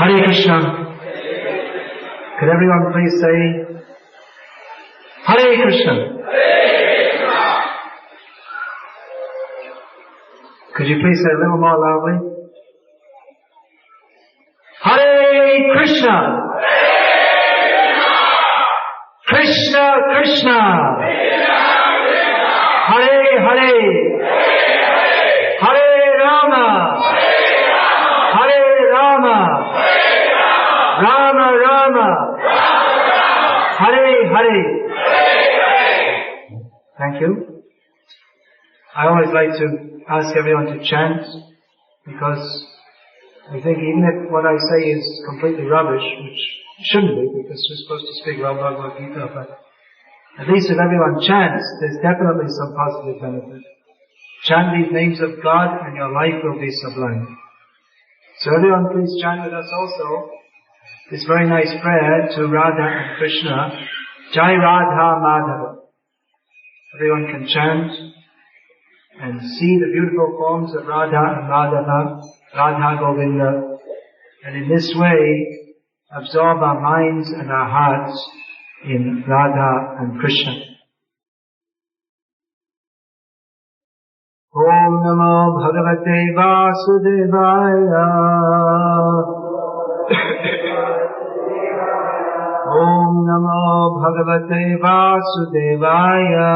Hare Krishna. Could everyone please say Hare Krishna? Could you please say a little more loudly? Hare Krishna. Krishna Krishna. Hare Hare. Hare Rama. Hare Rama. Rama Rama. Hare Hare. Thank you. I always like to ask everyone to chant, because I think even if what I say is completely rubbish, which it shouldn't be, because we're supposed to speak well Bhagavad Gita, but at least if everyone chants, there's definitely some positive benefit. Chant these names of God and your life will be sublime. So everyone please chant with us also this very nice prayer to Radha and Krishna, Jai Radha Madhava. Everyone can chant and see the beautiful forms of Radha and Madhava, Radha Govinda, and in this way absorb our minds and our hearts in Radha and Krishna. Om Namo Bhagavate Vasudevaya. Om Namo Bhagavate Vasudevaya.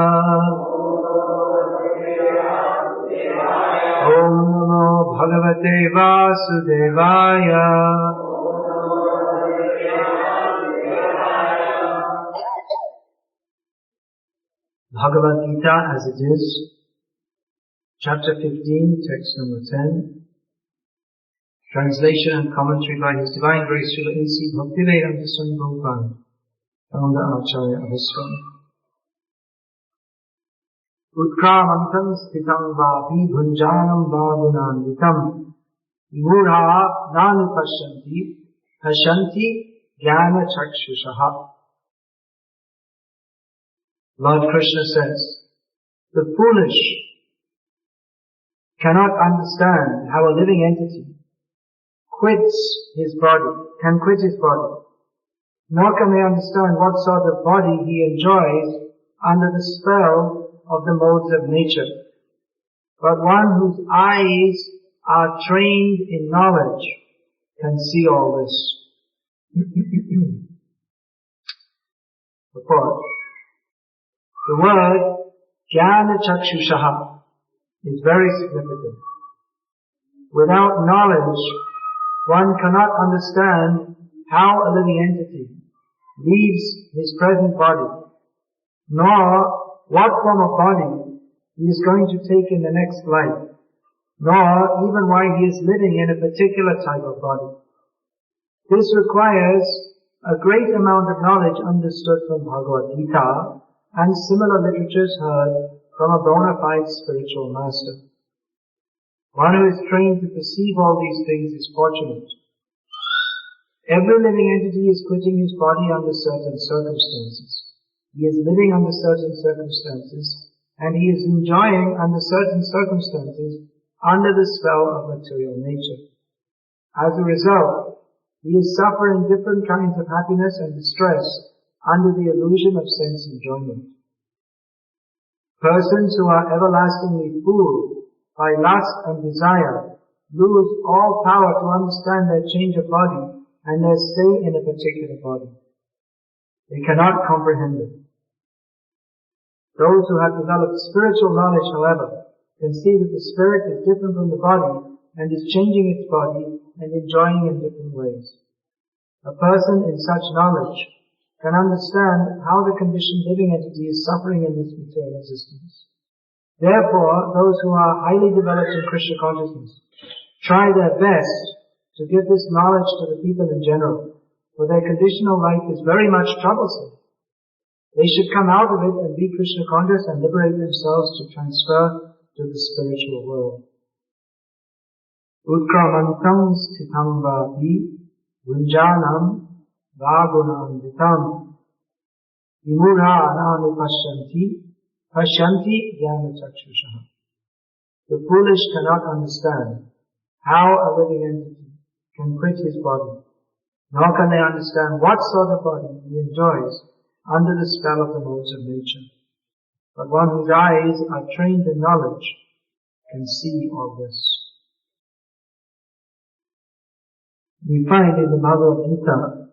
Om Namo Bhagavate Vasudevaya. Bhagavad Gita as it is, chapter 15, text number 10, translation and commentary by His Divine Grace Srila A.C. Bhaktivedanta Swami Prabhupada, founder Acharya of ISKCON. Utkramantam sthitam vapi bhunjanam vabunanvitam murha nanupashyanti pasyanti jnana chakshushaha. Lord Krishna says, the foolish cannot understand how a living entity can quit his body, nor can they understand what sort of body he enjoys under the spell of the modes of nature. But one whose eyes are trained in knowledge can see all this. Report. The word jnana chakshushaha is very significant. Without knowledge, one cannot understand how a living entity leaves his present body, nor what form of body he is going to take in the next life, nor even why he is living in a particular type of body. This requires a great amount of knowledge understood from Bhagavad Gita and similar literatures heard from a bona fide spiritual master. One who is trained to perceive all these things is fortunate. Every living entity is quitting his body under certain circumstances. He is living under certain circumstances, and he is enjoying under certain circumstances under the spell of material nature. As a result, he is suffering different kinds of happiness and distress under the illusion of sense enjoyment. Persons who are everlastingly fooled by lust and desire lose all power to understand their change of body and their stay in a particular body. They cannot comprehend it. Those who have developed spiritual knowledge, however, can see that the spirit is different from the body and is changing its body and enjoying in different ways. A person in such knowledge can understand how the conditioned living entity is suffering in this material existence. Therefore, those who are highly developed in Krishna consciousness try their best to give this knowledge to the people in general, for their conditional life is very much troublesome. They should come out of it and be Krishna conscious and liberate themselves to transfer to the spiritual world. Utkramantam sthitam vapi vunjanam vagunanvitam vimurha nanupashyanti pasyanti jnana chakshushaha. The foolish cannot understand how a living entity can quit his body, nor can they understand what sort of body he enjoys under the spell of the modes of nature. But one whose eyes are trained in knowledge can see all this. We find in the Bhagavad Gita,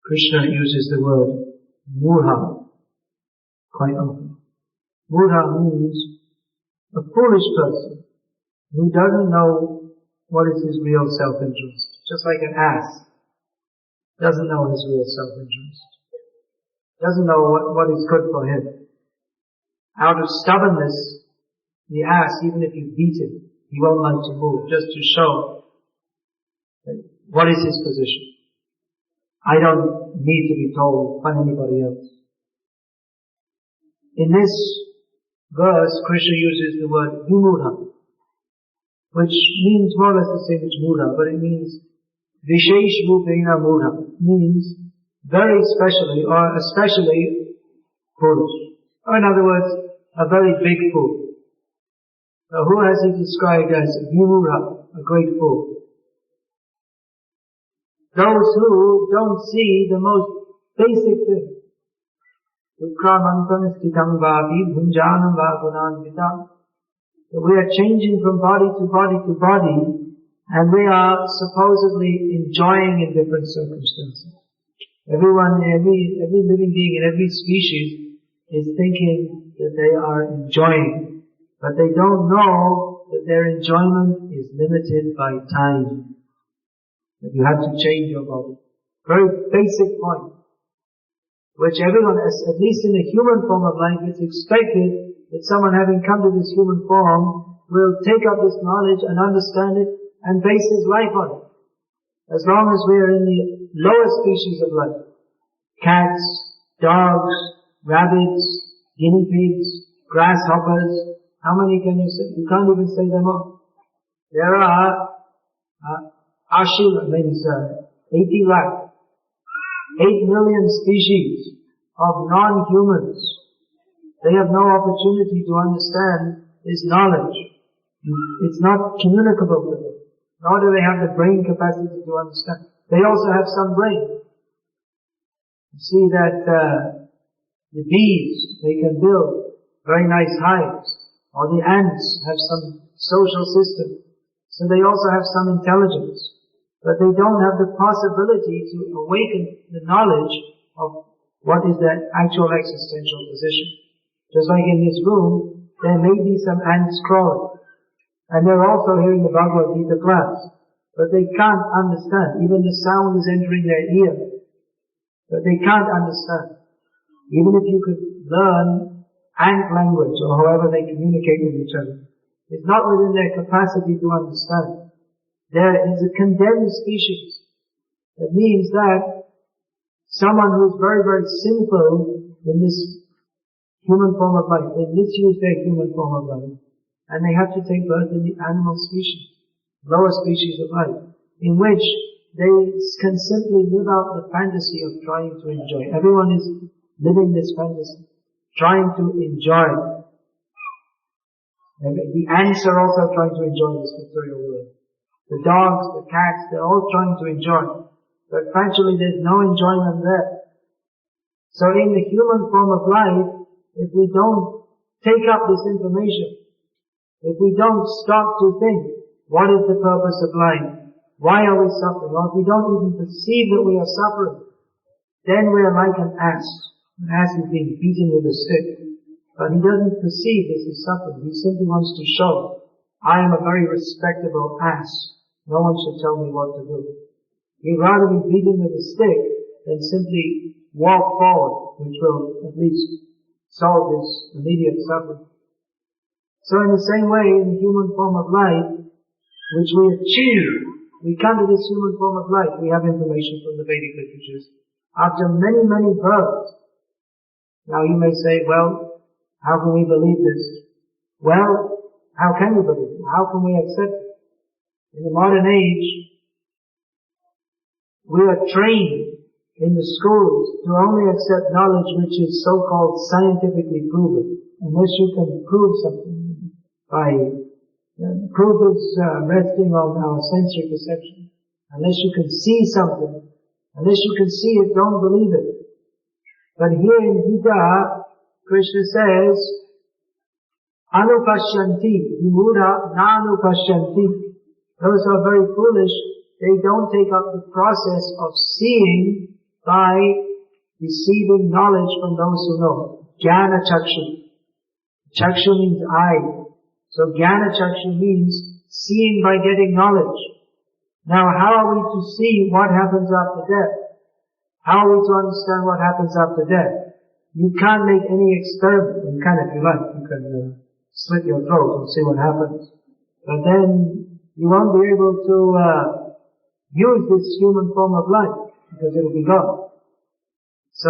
Krishna uses the word murha quite often. Murha means a foolish person who doesn't know what is his real self-interest. Just like an ass doesn't know his real self-interest. Doesn't know what is good for him. Out of stubbornness, the ass, even if you beat him, he won't like to move, just to show what is his position. I don't need to be told by anybody else. In this verse, Krishna uses the word vimudha, which means more or less the same as mudha, but it means vishesh rupena mudha, means very specially or especially foolish. Or in other words, a very big fool. So who has he described as vimudha, a great fool? Those who don't see the most basic thing. Ukramantanistitam vavi bhunjanam vagunanvitam. We are changing from body to body to body, and we are supposedly enjoying in different circumstances. Everyone, every living being in every species is thinking that they are enjoying, but they don't know that their enjoyment is limited by time. That you have to change your body. Very basic point, which everyone, at least in the human form of life, is expected that someone having come to this human form will take up this knowledge and understand it and base his life on it. As long as we are in the lower species of life, cats, dogs, rabbits, guinea pigs, grasshoppers, how many can you say? You can't even say them all. There are Ashila means 80 lakh, 8 million species of non-humans. They have no opportunity to understand this knowledge. It's not communicable to them, nor do they have the brain capacity to understand. They also have some brain. You see that the bees, they can build very nice hives, or the ants have some social system, so they also have some intelligence. But they don't have the possibility to awaken the knowledge of what is their actual existential position. Just like in this room, there may be some ants crawling, and they're also hearing the Bhagavad Gita class, but they can't understand. Even the sound is entering their ear, but they can't understand. Even if you could learn ant language, or however they communicate with each other, it's not within their capacity to understand. There is a condemned species. That means that someone who is very, very sinful in this human form of life, they misuse their human form of life, and they have to take birth in the animal species, lower species of life, in which they can simply live out the fantasy of trying to enjoy. Everyone is living this fantasy, trying to enjoy. And the ants are also trying to enjoy this material world. The dogs, the cats, they're all trying to enjoy. But actually there's no enjoyment there. So in the human form of life, if we don't take up this information, if we don't stop to think, what is the purpose of life? Why are we suffering? Or if we don't even perceive that we are suffering, then we are like an ass. An ass is being beaten with a stick. But he doesn't perceive this is suffering. He simply wants to show, I am a very respectable ass. No one should tell me what to do. He'd rather be beaten with a stick than simply walk forward, which will at least solve his immediate suffering. So in the same way, in the human form of life, which we achieve, we come to this human form of life, we have information from the Vedic literatures. After many, many births. Now you may say, well, how can we believe this? Well, how can you believe it? How can we accept it? In the modern age, we are trained in the schools to only accept knowledge which is so-called scientifically proven, unless you can prove something by proof is resting on our sensory perception. Unless you can see something, unless you can see it, don't believe it. But here in Gita, Krishna says, Anupashyanti, vimudha nanupashyanti. Those who are very foolish, they don't take up the process of seeing by receiving knowledge from those who know. Jnana chakshu. Chakshu means eye. So jnana chakshu means seeing by getting knowledge. Now how are we to see what happens after death? How are we to understand what happens after death? You can't make any experiment. You can if you like. You can slit your throat and see what happens. But then you won't be able to use this human form of life because it will be gone. So,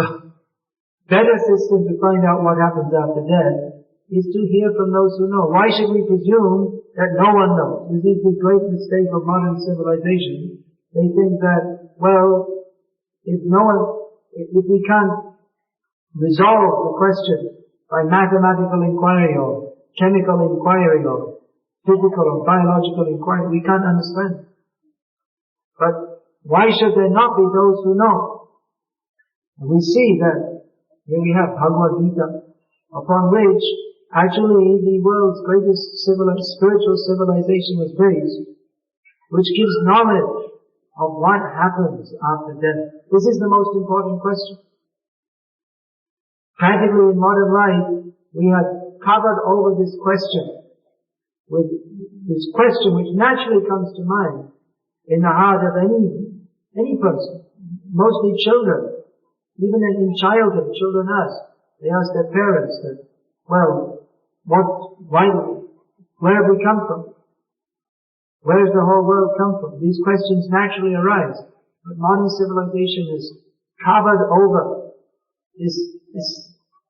better system to find out what happens after death is to hear from those who know. Why should we presume that no one knows? This is the great mistake of modern civilization. They think that, well, if we can't resolve the question by mathematical inquiry or chemical inquiry or physical or biological inquiry, we can't understand. But why should there not be those who know? And we see that here we have Bhagavad Gita, upon which actually the world's greatest spiritual civilization was based, which gives knowledge of what happens after death. This is the most important question. Practically in modern life, we have covered over this question with this question which naturally comes to mind in the heart of any person, mostly children. Even in childhood, children they ask their parents that, well, where have we come from? Where does the whole world come from? These questions naturally arise. But modern civilization has covered over this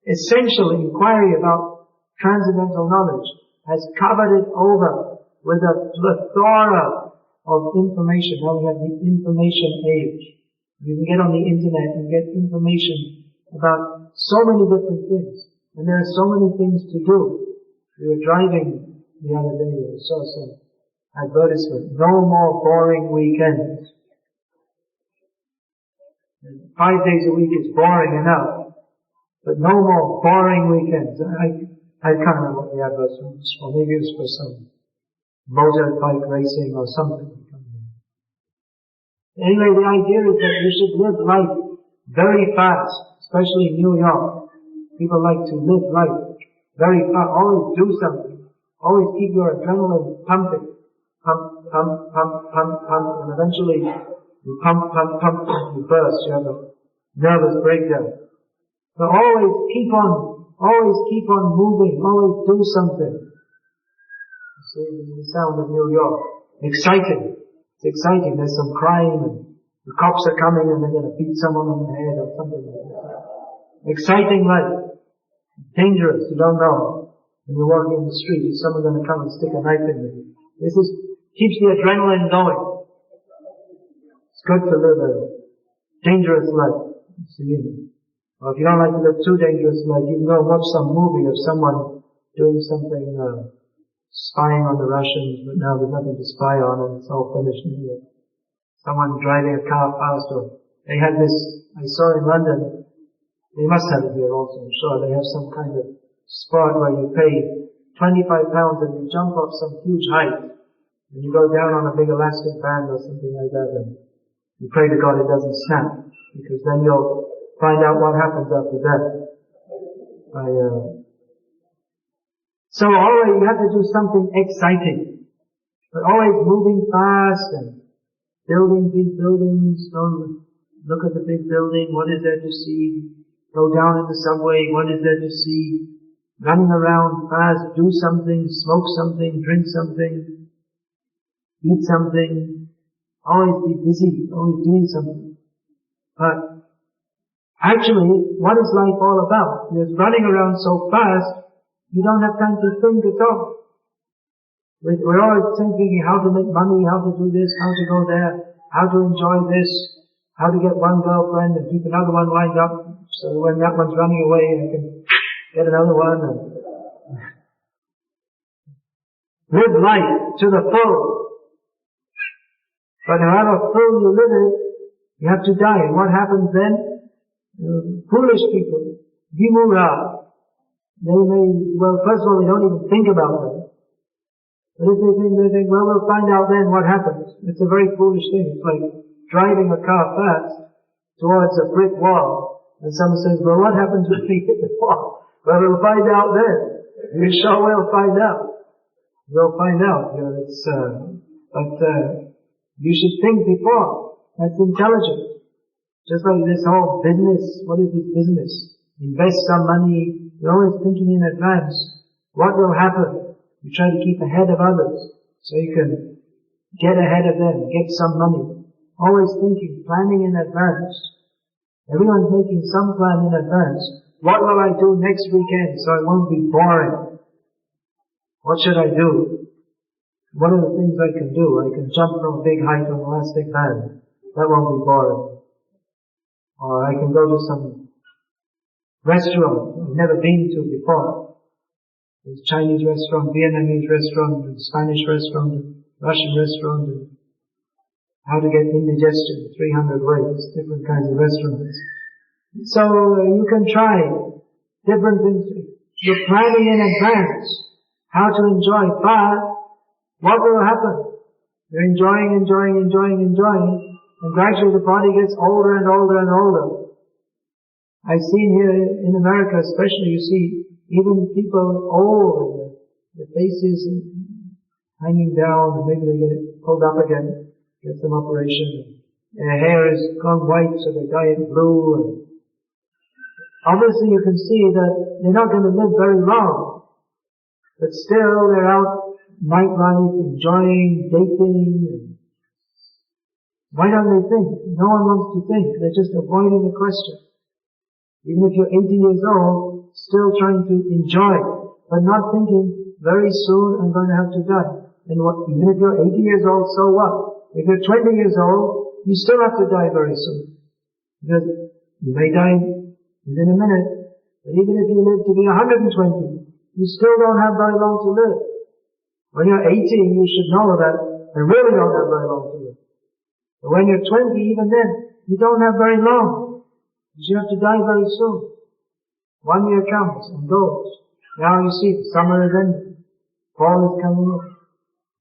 essential inquiry about transcendental knowledge, has covered it over with a plethora of information. Now we have the information age. You can get on the internet and get information about so many different things. And there are so many things to do. We were driving the other day, I saw some advertisement. No more boring weekends. 5 days a week is boring enough. But no more boring weekends. I can't remember what the advertisement was for. Maybe it was for some motorbike racing or something. Anyway, the idea is that you should live life very fast, especially in New York. People like to live life very fast, always do something, always keep your adrenaline pumping, pump, pump, pump, pump, pump, and eventually you pump, pump, pump, you burst, you have a nervous breakdown. But always keep on moving, always do something. You see, this is the sound of New York. Exciting. It's exciting. There's some crime and the cops are coming and they're going to beat someone on the head or something like that. Exciting life. Dangerous. You don't know. When you're walking in the street, is someone going to come and stick a knife in you? Keeps the adrenaline going. It's good to live a dangerous life. See, or if you don't like to live too dangerous life, you can go and watch some movie of someone doing something, spying on the Russians, but now there's nothing to spy on and it's all finished anyway. Someone driving a car past, or they had this, I saw in London, they must have it here also, I'm sure, they have some kind of sport where you pay £25 and you jump off some huge height, and you go down on a big elastic band or something like that, and you pray to God it doesn't snap, because then you'll find out what happens after death. So always you have to do something exciting, but always moving fast and building big buildings. Don't look at the big building. What is there to see? Go down in the subway. What is there to see? Running around fast. Do something. Smoke something. Drink something. Eat something. Always be busy. Always doing something. But actually, what is life all about? You're running around so fast, you don't have time to think at all. We're always thinking how to make money, how to do this, how to go there, how to enjoy this, how to get one girlfriend and keep another one lined up, so when that one's running away, I can get another one. And live life to the full. But however full you live it, you have to die. And what happens then? Foolish people, vimura, well, first of all, they don't even think about that. But if they think, well, we'll find out then what happens. It's a very foolish thing. It's like driving a car fast towards a brick wall. And someone says, well, what happens when we hit the wall? Well, we'll find out then. You sure will find out. We'll find out. You should think before. That's intelligent. Just like this whole business. What is this business? Invest some money. You're always thinking in advance. What will happen? You try to keep ahead of others so you can get ahead of them, get some money. Always thinking, planning in advance. Everyone's making some plan in advance. What will I do next weekend so it won't be boring? What should I do? What are the things I can do? I can jump from a big height on an elastic band. That won't be boring. Or I can go to some restaurant I've never been to before. There's Chinese restaurant, Vietnamese restaurant, and Spanish restaurant, and Russian restaurant, and how to get indigestion, 300 ways, different kinds of restaurants. So you can try different things. You're planning in advance how to enjoy, but what will happen? You're enjoying, and gradually the body gets older and older and older. I've seen here in America especially, you see, even people old, the faces hanging down, and maybe they get it pulled up again, get some operation. Their hair is gone white, so they dye it blue. And obviously you can see that they're not going to live very long. But still, they're out nightlife, enjoying, dating. And why don't they think? No one wants to think. They're just avoiding the question. Even if you're 80 years old, still trying to enjoy, but not thinking, very soon I'm going to have to die. And even if you're 80 years old, so what? If you're 20 years old, you still have to die very soon. Because you may die within a minute, but even if you live to be 120, you still don't have very long to live. When you're 80, you should know that you really don't have very long to live. But when you're 20, even then, you don't have very long. Because you have to die very soon. 1 year comes and goes. Now you see, summer is ending. Fall is coming in.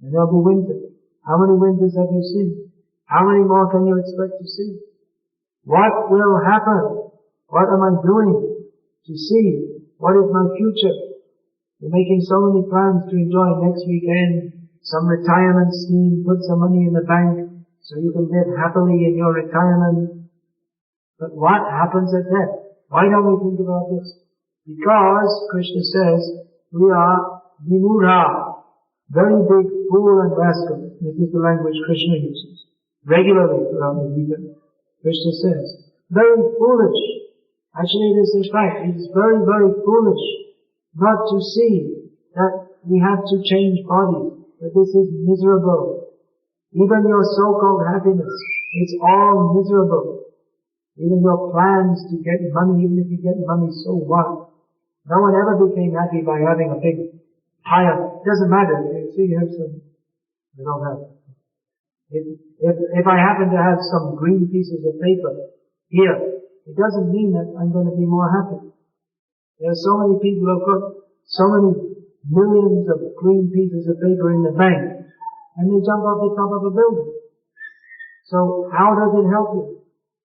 And there'll be winter. How many winters have you seen? How many more can you expect to see? What will happen? What am I doing to see? What is my future? You're making so many plans to enjoy next weekend, some retirement scheme, put some money in the bank so you can live happily in your retirement. But what happens at death? Why don't we think about this? Because, Krishna says, we are vimura, very big fool and rascal. This is the language Krishna uses regularly throughout the Gita. Krishna says, very foolish. Actually, this is fact. It is very, very foolish not to see that we have to change bodies, that this is miserable. Even your so-called happiness, it's all miserable. Even your plans to get money, even if you get money, so what? No one ever became happy by having a big pile. It doesn't matter. You see, you have some, you don't have. If I happen to have some green pieces of paper here, it doesn't mean that I'm going to be more happy. There are so many people who have got so many millions of green pieces of paper in the bank, and they jump off the top of a building. So how does it help you?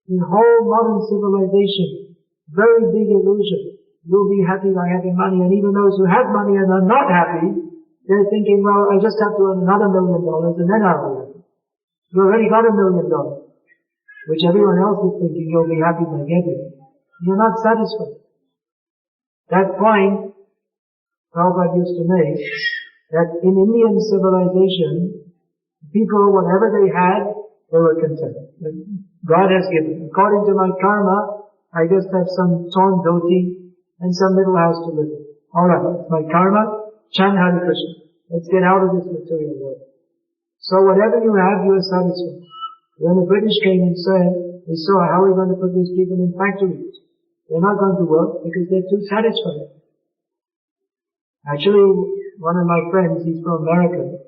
In whole modern civilization, very big illusion. You'll be happy by having money, and even those who have money and are not happy, they're thinking, well, I just have to earn another $1 million and then I'll be happy. You already got $1 million, which everyone else is thinking you'll be happy by getting. You're not satisfied. That point, Prabhupada used to make, that in Indian civilization, people, whatever they had, they were content. God has given. According to my karma, I just have some torn dhoti and some little house to live in. Alright, it's my karma, chant Hare Krishna. Let's get out of this material world. So whatever you have, you are satisfied. When the British came and said, they saw how we're going to put these people in factories. They're not going to work because they're too satisfied. Actually, one of my friends, he's from America,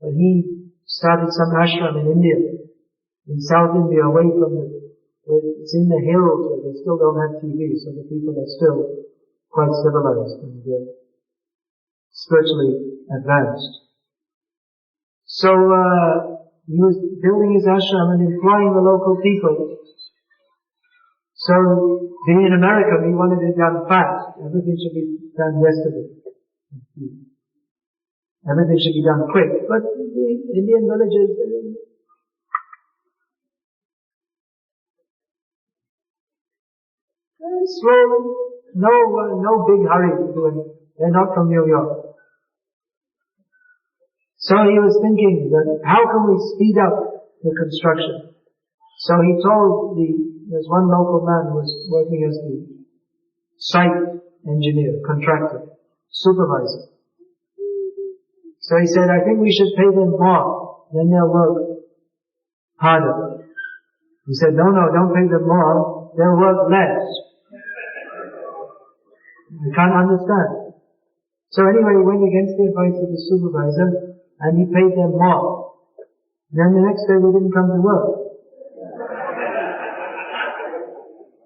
but he started some ashram in India. in South India, away from it's in the hills where they still don't have TV, so the people are still quite civilized and spiritually advanced. So he was building his ashram and employing the local people. So being in America, he wanted it done fast. Everything should be done yesterday. Everything should be done quick. But the Indian villages, slowly, no big hurry to do it. They're not from New York. So he was thinking that how can we speed up the construction? So he told there's one local man who was working as the site engineer, contractor, supervisor. So he said, I think we should pay them more, then they'll work harder. He said, no, don't pay them more, they'll work less. We can't understand. So anyway, he went against the advice of the supervisor, and he paid them more. Then the next day they didn't come to work.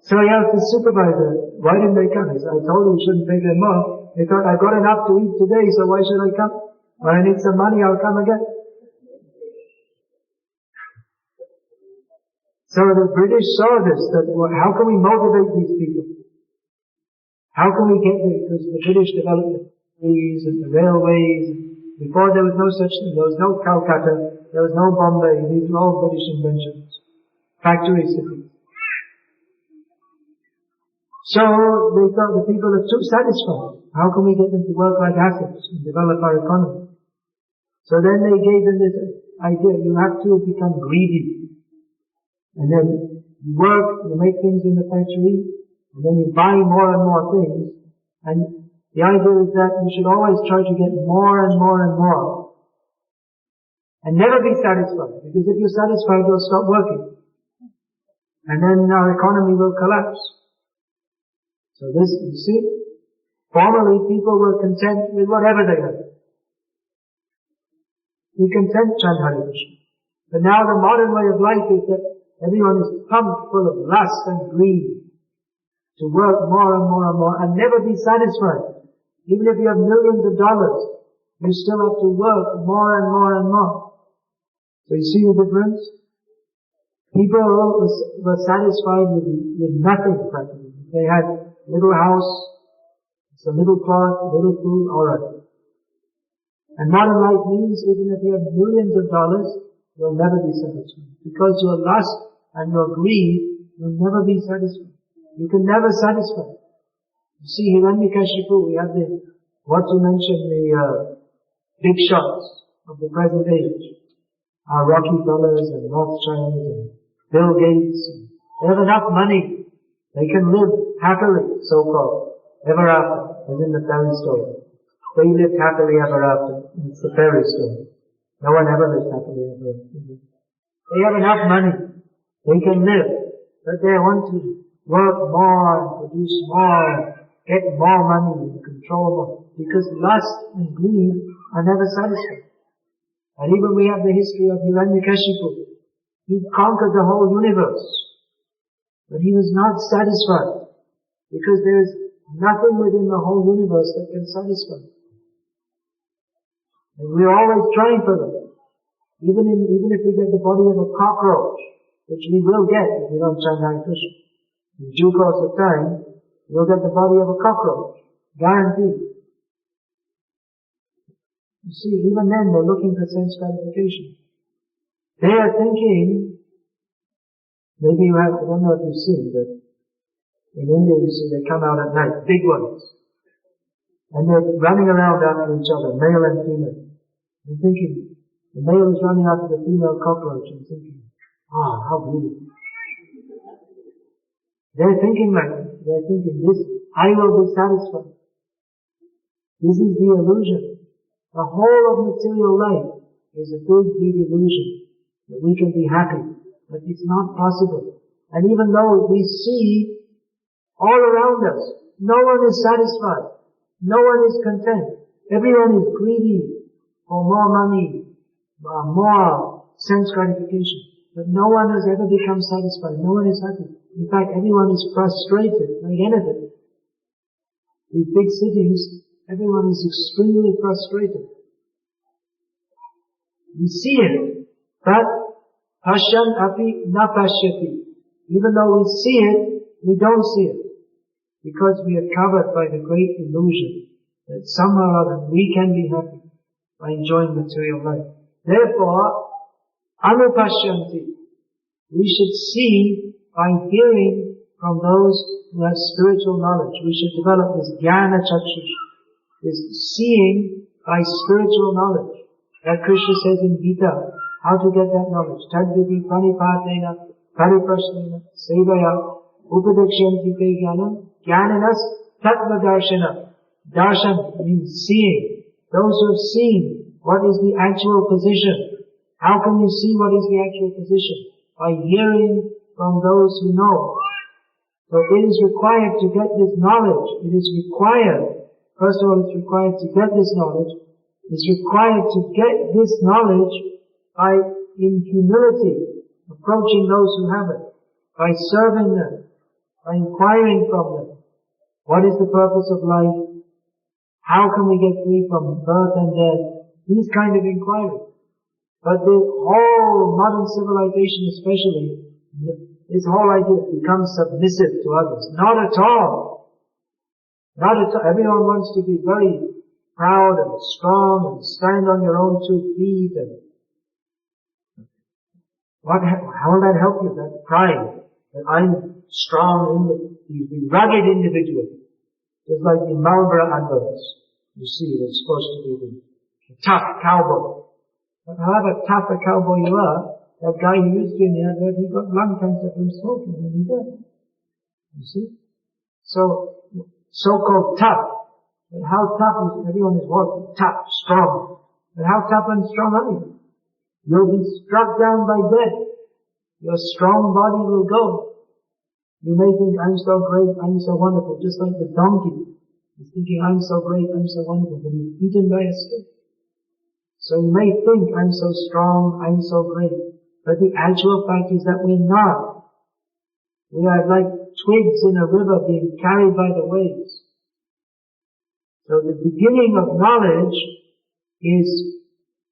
So he asked the supervisor, why didn't they come? He said, I told you you shouldn't pay them more. They thought, I got enough to eat today, so why should I come? When I need some money, I'll come again. So the British saw this, that how can we motivate these people? How can we get there? Because the British developed the trees and the railways. Before there was no such thing. There was no Calcutta. There was no Bombay. These were all British inventions. Factory cities. So they thought the people are too satisfied. How can we get them to work like assets and develop our economy? So then they gave them this idea, you have to become greedy. And then you work, you make things in the factory, and then you buy more and more things. And the idea is that you should always try to get more and more and more. And never be satisfied. Because if you're satisfied, you'll stop working. And then our economy will collapse. So this, you see, formerly people were content with whatever they had. Be content, chant Hare Krishna. But now the modern way of life is that everyone is pumped full of lust and greed to work more and more and more and never be satisfied. Even if you have millions of dollars, you still have to work more and more and more. So you see the difference? People were satisfied with nothing practically. They had little house, some little cloth, little food, alright. And modern life means even if you have millions of dollars, you'll never be satisfied. Because your lust and your greed will never be satisfied. You can never satisfy. You see, Hiranyakashipu, we have what you mentioned, the big shots of the present age. Our Rockefellers and Rothschilds and Bill Gates. They have enough money. They can live happily, so-called, ever after, as in the fairy story. They lived happily ever after. It's the fairy story. No one ever lives happily ever after. They have enough money. They can live. But they want to work more and produce more, get more money and control more. Because lust and greed are never satisfied. And even we have the history of Hiranyakashipu. He conquered the whole universe. But he was not satisfied. Because there is nothing within the whole universe that can satisfy. And we're always trying for them. Even if we get the body of a cockroach, which we will get if we don't chant Hare Krishna. In due course of time, we'll get the body of a cockroach. Guaranteed. You see, even then they're looking for sense gratification. They are thinking, maybe you have, I don't know if you've seen, but in India you see they come out at night, big ones. And they're running around after each other, male and female. And thinking, the male is running after the female cockroach and thinking, how beautiful. They're thinking like that. They're thinking, I will be satisfied. This is the illusion. The whole of material life is a big illusion that we can be happy. But it's not possible. And even though we see all around us, no one is satisfied. No one is content. Everyone is greedy for more money, more sense gratification. But no one has ever become satisfied. No one is happy. In fact, everyone is frustrated, like anything. These big cities, everyone is extremely frustrated. We see it, but pasyan api na pashyati. Even though we see it, we don't see it. Because we are covered by the great illusion that somehow or other we can be happy by enjoying material life. Therefore, anupashyanti, we should see by hearing from those who have spiritual knowledge. We should develop this jnana chakshusha, this seeing by spiritual knowledge. That Krishna says in Gita, how to get that knowledge. Tadviti pranipatena pariprasnena sevaya upadakshyanti te jnanam jnananas tattva darshana. Darshan means seeing. Those who have seen what is the actual position. How can you see what is the actual position? By hearing from those who know. So it is required to get this knowledge. It is required, first of all, it's required to get this knowledge. It's required to get this knowledge by, in humility, approaching those who have it, by serving them, by inquiring from them. What is the purpose of life? How can we get free from birth and death? These kind of inquiries. But the whole modern civilization especially, this whole idea becomes submissive to others. Not at all. Not at all. Everyone wants to be very proud and strong and stand on your own 2 feet and how will that help you? That pride, that I'm strong, the rugged individual. Just like the Marlboro adverts. You see, it's supposed to be the tough cowboy. But however tough a cowboy you are, that guy who used to in the advert, he got lung cancer from smoking when he died. You see? So-called tough. But how tough is, everyone is what? Tough, strong. But how tough and strong are you? You'll be struck down by death. Your strong body will go. You may think, I'm so great, I'm so wonderful, just like the donkey. He's thinking, I'm so great, I'm so wonderful, but he's beaten by a stick. So you may think, I'm so strong, I'm so great. But the actual fact is that we're not. We are like twigs in a river being carried by the waves. So the beginning of knowledge is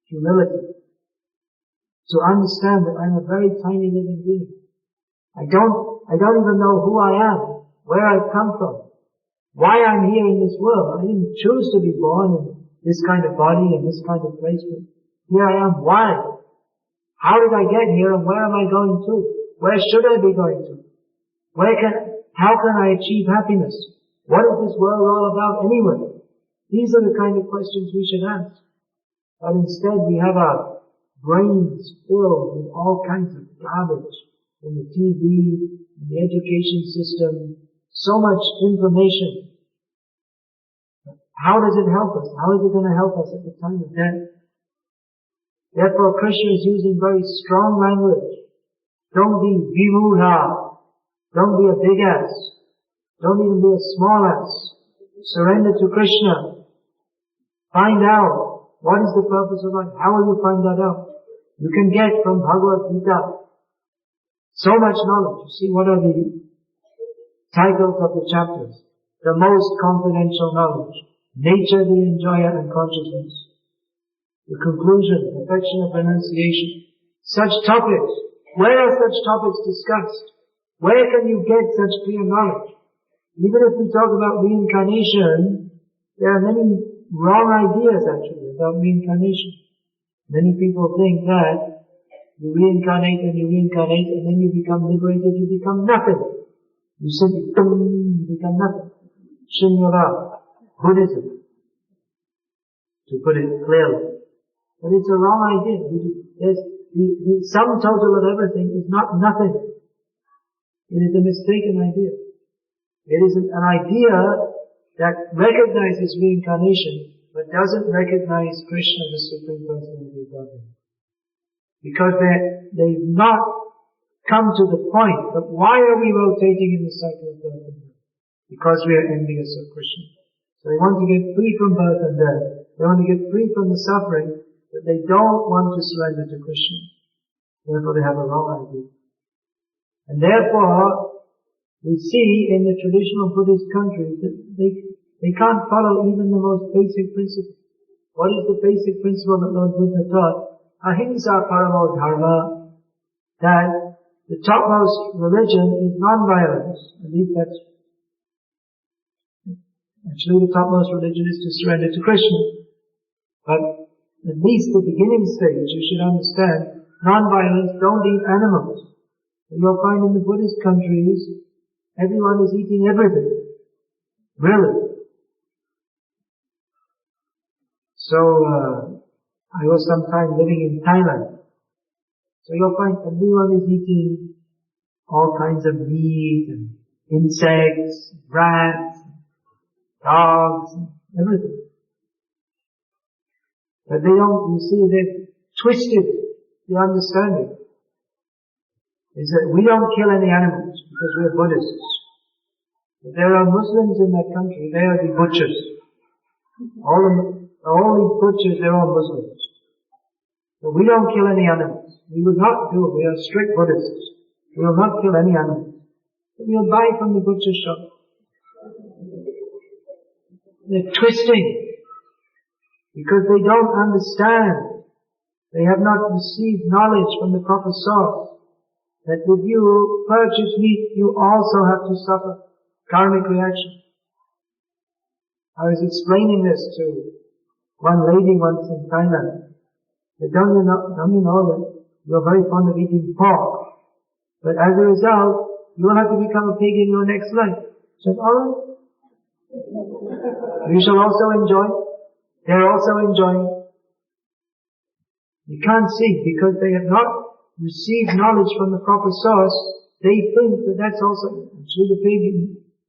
humility. To understand that I'm a very tiny living being. I don't even know who I am, where I've come from, why I'm here in this world. I didn't choose to be born in this kind of body and this kind of place, but here I am. Why? How did I get here and where am I going to? Where should I be going to? How can I achieve happiness? What is this world all about anyway? These are the kind of questions we should ask. But instead we have our brains filled with all kinds of garbage from the TV, and the education system, so much information. How does it help us? How is it going to help us at the time of death? Therefore Krishna is using very strong language. Don't be vimudha. Don't be a big ass. Don't even be a small ass. Surrender to Krishna. Find out what is the purpose of life. How will you find that out? You can get from Bhagavad Gita so much knowledge. You see, what are the titles of the chapters? The most confidential knowledge. Nature, the enjoyer, and consciousness. The conclusion, perfection of renunciation. Such topics. Where are such topics discussed? Where can you get such clear knowledge? Even if we talk about reincarnation, there are many wrong ideas actually about reincarnation. Many people think that you reincarnate and then you become liberated, you become nothing. You simply, you become nothing. Shunyava, Buddhism, to put it clearly. But it's a wrong idea. The sum total of everything is not nothing. It is a mistaken idea. It is an idea that recognizes reincarnation, but doesn't recognize Krishna, the Supreme Personality of Godhead. Because they've not come to the point of why are we rotating in the cycle of birth and death? Because we are envious of Krishna. So they want to get free from birth and death. They want to get free from the suffering, but they don't want to surrender to Krishna. Therefore they have a wrong idea. And therefore, we see in the traditional Buddhist countries that they can't follow even the most basic principle. What is the basic principle that Lord Buddha taught? Ahimsa paramo dharma. That the topmost religion is non-violence. At least that's actually the topmost religion is to surrender to Krishna. But at least the beginning stage, you should understand, non-violence, don't eat animals. You'll find in the Buddhist countries, everyone is eating everything. Really. So, I was sometime living in Thailand. So you'll find everyone is eating all kinds of meat and insects, rats, dogs, everything. But they don't, you see, they've twisted the understanding. Is that we don't kill any animals because we're Buddhists. If there are Muslims in that country, they are the butchers. All the butchers, they're all Muslims. But we don't kill any animals. We would not do it. We are strict Buddhists. We will not kill any animals. But we will buy from the butcher shop. They're twisting. Because they don't understand. They have not received knowledge from the proper source. That if you purchase meat, you also have to suffer karmic reaction. I was explaining this to one lady once in Thailand. But don't you know that you're very fond of eating pork? But as a result, you will have to become a pig in your next life. She said, alright. You shall also enjoy. They're also enjoying. You can't see because they have not received knowledge from the proper source. They think that that's also, actually the pig,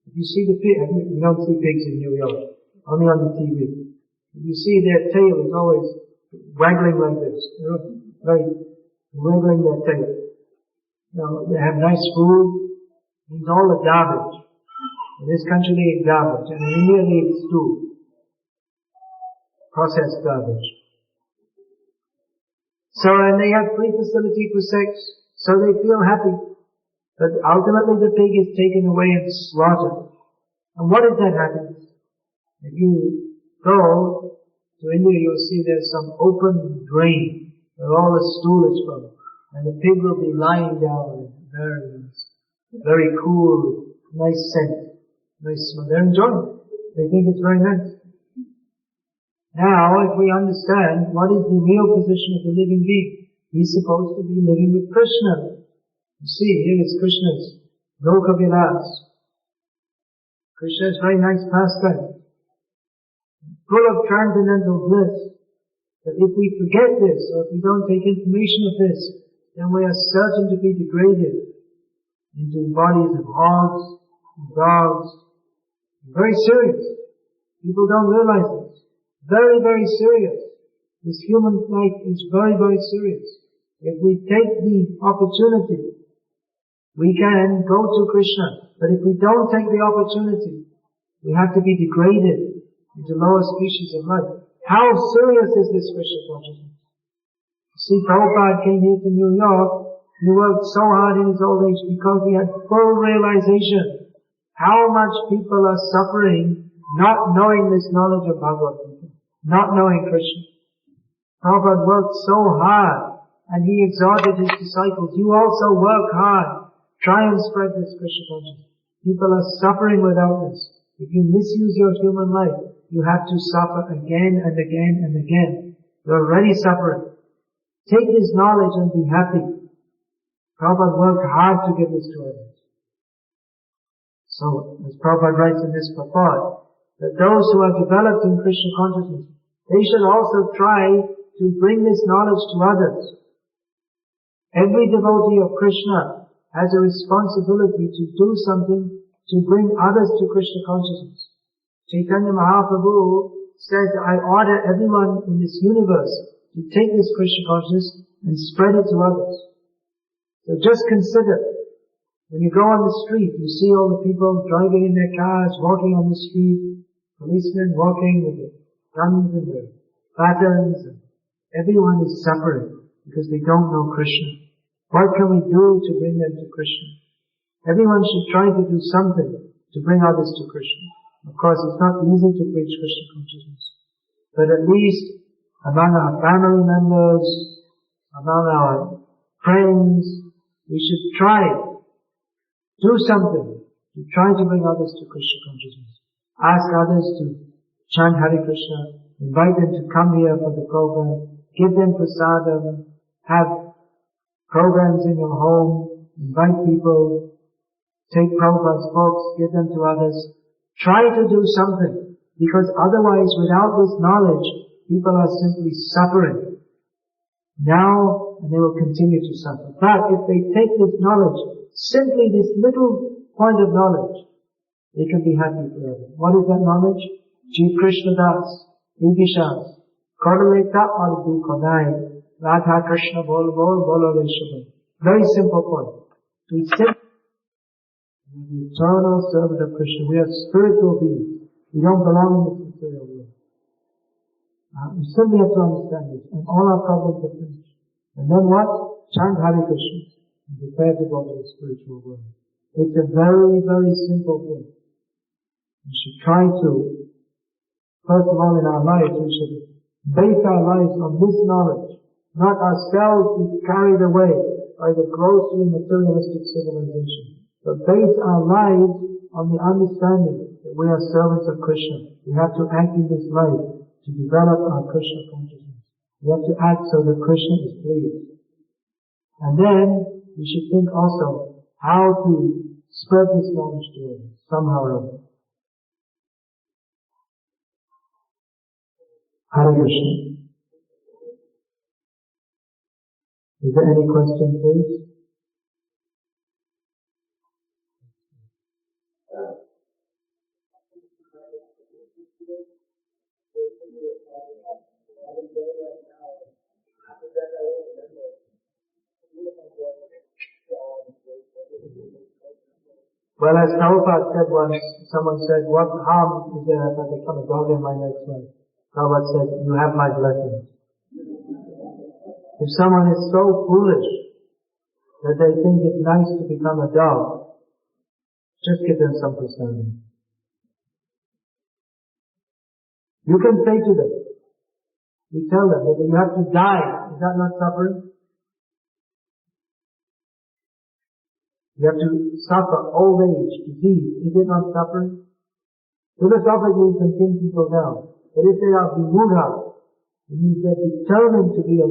if you see the pig, you don't see pigs in New York, only on the TV. If you see their tail is always waggling like this. They're very waggling their tail. Now, they have nice food. It's all the garbage. In this country they eat garbage, and in India they eat stew. Processed garbage. So, and they have free facility for sex, so they feel happy. But ultimately the pig is taken away and slaughtered. And what is that happiness? If you go to India, you'll see there's some open drain where all the stool is from. And the pig will be lying down in very cool, nice scent. Nice smell. They're enjoying it. They think it's very nice. Now, if we understand what is the real position of the living being, he's supposed to be living with Krishna. You see, here is Krishna's Loka Vilas. Krishna's very nice pastime. Full of transcendental bliss. But if we forget this, or if we don't take information of this, then we are certain to be degraded into bodies of hogs and dogs. Very serious. People don't realize this. Very, very serious. This human life is very, very serious. If we take the opportunity, we can go to Krishna. But if we don't take the opportunity, we have to be degraded into lower species of life. How serious is this Krishna consciousness? You see, Prabhupada came here to New York. He worked so hard in his old age because he had full realization how much people are suffering not knowing this knowledge of Bhagavad Gita, not knowing Krishna. Prabhupada worked so hard and he exhorted his disciples, you also work hard. Try and spread this Krishna consciousness. People are suffering without this. If you misuse your human life, you have to suffer again and again and again. You're already suffering. Take this knowledge and be happy. Prabhupada worked hard to give this to others. So, as Prabhupada writes in this purport, that those who are developed in Krishna consciousness, they should also try to bring this knowledge to others. Every devotee of Krishna has a responsibility to do something to bring others to Krishna consciousness. Chaitanya Mahaprabhu says, I order everyone in this universe to take this Krishna consciousness and spread it to others. So just consider, when you go on the street, you see all the people driving in their cars, walking on the street, policemen walking with their guns and their batons, and everyone is suffering because they don't know Krishna. What can we do to bring them to Krishna? Everyone should try to do something to bring others to Krishna. Of course, it's not easy to preach Krishna consciousness, but at least among our family members, among our friends, we should try, do something to try to bring others to Krishna consciousness. Ask others to chant Hare Krishna, invite them to come here for the program, give them prasadam, have programs in your home, invite people, take Prabhupada's books, give them to others. Try to do something, because otherwise, without this knowledge, people are simply suffering now, and they will continue to suffer. But if they take this knowledge, simply this little point of knowledge, they can be happy forever. What is that knowledge? Ji Krishna Das, Vishas, Kodaleta or Dukonai, Radha Krishna Bol Bol Bolo Reshabal. Very simple point. We simply the eternal servant of Krishna. We are spiritual beings. We don't belong in this material world. We simply have to understand this, and all our problems are finished. And then what? Chant Hare Krishna and prepare to go to the spiritual world. It's a very, very simple thing. We should try to, first of all in our lives, we should base our lives on this knowledge, not ourselves be carried away by the grossly materialistic civilization. But base our lives on the understanding that we are servants of Krishna. We have to act in this life to develop our Krishna consciousness. We have to act so that Krishna is pleased. And then we should think also how to spread this knowledge to others, somehow or other. Hare Krishna. Is there any question, please? Well, as Prabhupada said once, someone said, what harm is there if I become a dog in my next life? Prabhupada said, you have my blessings. If someone is so foolish that they think it's nice to become a dog, just give them some prasadam. You can say to them, you tell them that you have to die. Is that not suffering? You have to suffer old age, disease. Is it not suffering? Philosophically, you can pin people down. But if they are vimudha, it means they're determined to be a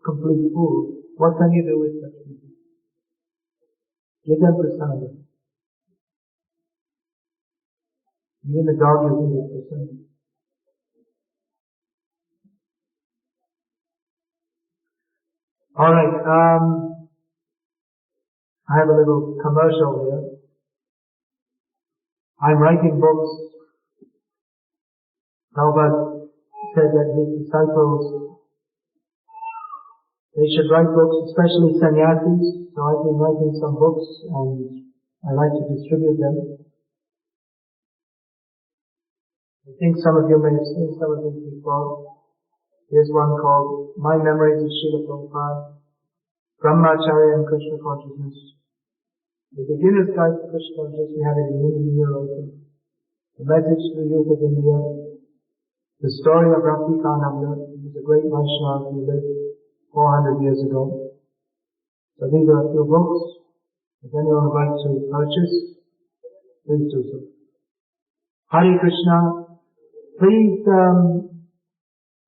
complete fool, what can you do with such people? Give them prasadam. Even the dog you give it prasadam. Alright, I have a little commercial here. I'm writing books. Prabhupada said that his disciples, they should write books, especially sannyasis. So I've been writing some books and I like to distribute them. I think some of you may have seen some of them before. Here's one called My Memories of Srila Prabhupada, Brahmacharya and Krishna Consciousness. The Beginner's Guide to Krishna Consciousness, we have it in Hindi here also. The Message to the Youth of India. The Story of Rasikananda, who was a great Vaishnava who lived 400 years ago. So these are a few books. If anyone would like to purchase, please do so. Hare Krishna. Please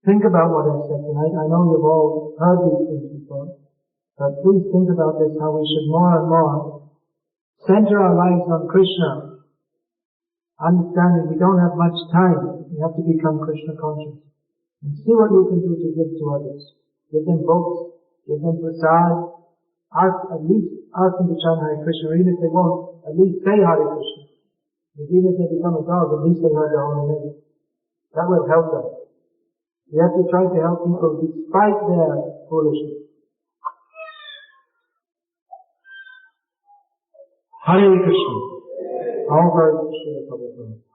think about what I said tonight. I know you've all heard these things before, but please think about this, how we should more and more center our lives on Krishna. Understanding we don't have much time. We have to become Krishna conscious. And see what you can do to give to others. Give them books, give them prasad, at least ask them to chant Hare Krishna, or even if they won't, at least say Hare Krishna. Because even if they become a dog, at least they heard the holy name. That will help them. We have to try to help people despite their foolishness. Hare Krishna. All glory to Srila Prabhupada.